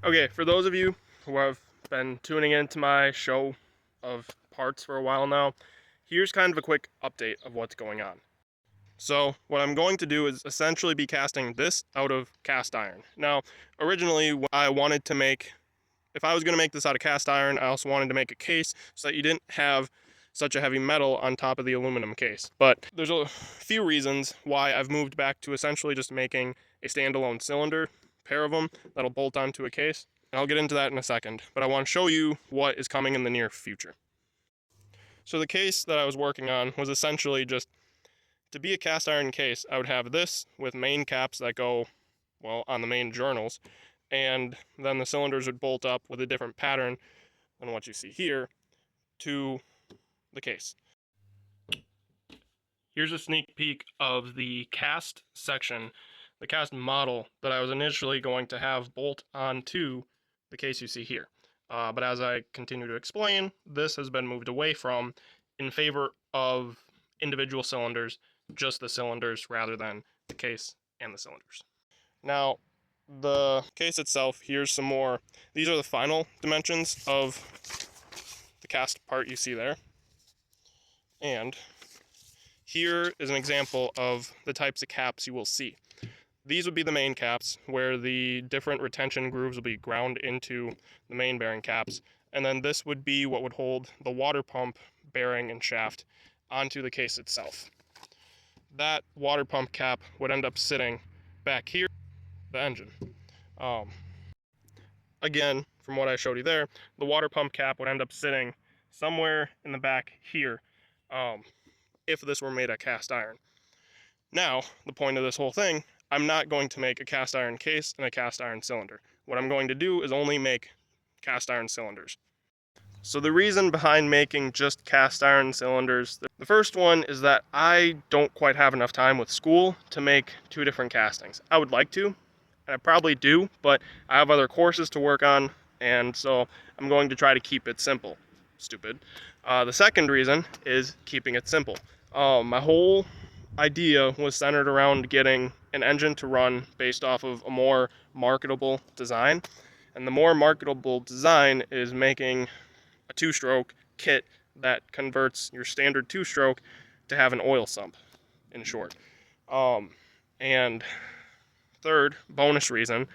Okay, for those of you who have been tuning into my show of parts for a while now, here's kind of a quick update of what's going on. So what I'm going to do is essentially be casting this out of cast iron. Now, originally I wanted to make, if I was going to make this out of cast iron, I also wanted to make a case so that you didn't have such a heavy metal on top of the aluminum case. But there's a few reasons why I've moved back to essentially just making a standalone cylinder, pair of them, that'll bolt onto a case. And I'll get into that in a second, but I want to show you what is coming in the near future. So the case that I was working on was essentially just, to be a cast iron case, I would have this with main caps that go, well, on the main journals, and then the cylinders would bolt up with a different pattern than what you see here to the case. Here's a sneak peek of the cast section, the cast model that I was initially going to have bolt onto the case you see here. But as I continue to explain, this has been moved away from in favor of individual cylinders, just the cylinders rather than the case and the cylinders. Now, the case itself, here's some more. These are the final dimensions of the cast part you see there. And here is an example of the types of caps you will see. These would be the main caps, where the different retention grooves will be ground into the main bearing caps. And then this would be what would hold the water pump bearing and shaft onto the case itself. That water pump cap would end up sitting back here, the engine. Again, from what I showed you there, the water pump cap would end up sitting somewhere in the back here, if this were made of cast iron. Now, the point of this whole thing, I'm not going to make a cast iron case and a cast iron cylinder. What I'm going to do is only make cast iron cylinders. So the reason behind making just cast iron cylinders, the first one is that I don't quite have enough time with school to make two different castings. I would like to, and I probably do, but I have other courses to work on, and so I'm going to try to keep it simple. Stupid. The second reason is keeping it simple. My whole idea was centered around getting an engine to run based off of a more marketable design. And the more marketable design is making a two-stroke kit that converts your standard two-stroke to have an oil sump, in short. And third bonus reason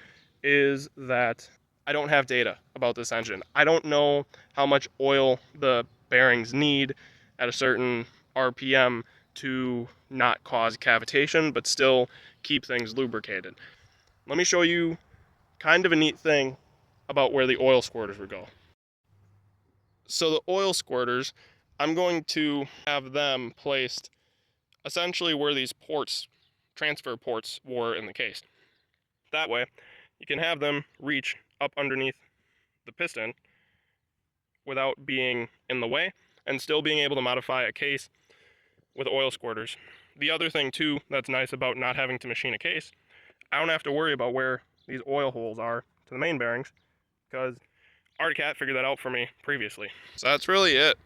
is that I don't have data about this engine. I don't know how much oil the bearings need at a certain RPM to not cause cavitation, but still keep things lubricated. Let me show you kind of a neat thing about where the oil squirters would go. So the oil squirters, I'm going to have them placed essentially where these ports, transfer ports, were in the case. That way, you can have them reach up underneath the piston without being in the way and still being able to modify a case with oil squirters. The other thing too that's nice about not having to machine a case, I don't have to worry about where these oil holes are to the main bearings because Articat figured that out for me previously. So that's really it.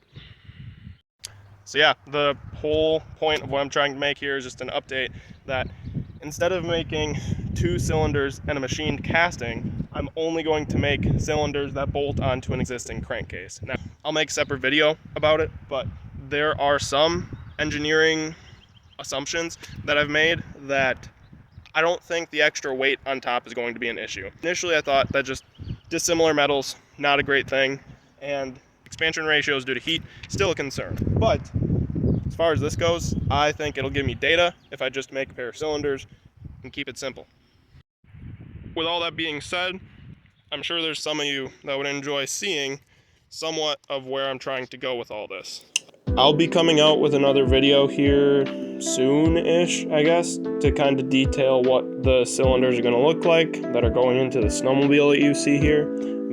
So yeah, the whole point of what I'm trying to make here is just an update that instead of making two cylinders and a machined casting, I'm only going to make cylinders that bolt onto an existing crankcase. Now, I'll make a separate video about it, but there are some engineering assumptions that I've made that I don't think the extra weight on top is going to be an issue. Initially, I thought that just dissimilar metals, not a great thing, and expansion ratios due to heat, still a concern. But as far as this goes, I think it'll give me data if I just make a pair of cylinders and keep it simple. With all that being said, I'm sure there's some of you that would enjoy seeing somewhat of where I'm trying to go with all this. I'll be coming out with another video here soon-ish, I guess, to kind of detail what the cylinders are going to look like that are going into the snowmobile that you see here.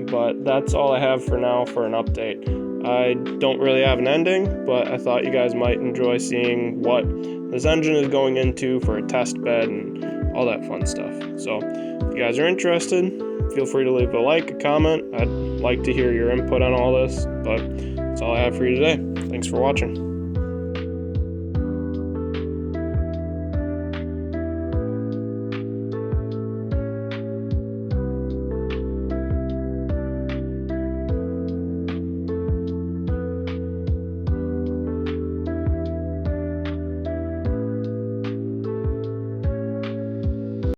But that's all I have for now for an update. I don't really have an ending, but I thought you guys might enjoy seeing what this engine is going into for a test bed and all that fun stuff. So if you guys are interested, feel free to leave a like, a comment. I'd like to hear your input on all this, but that's all I have for you today. Thanks for watching.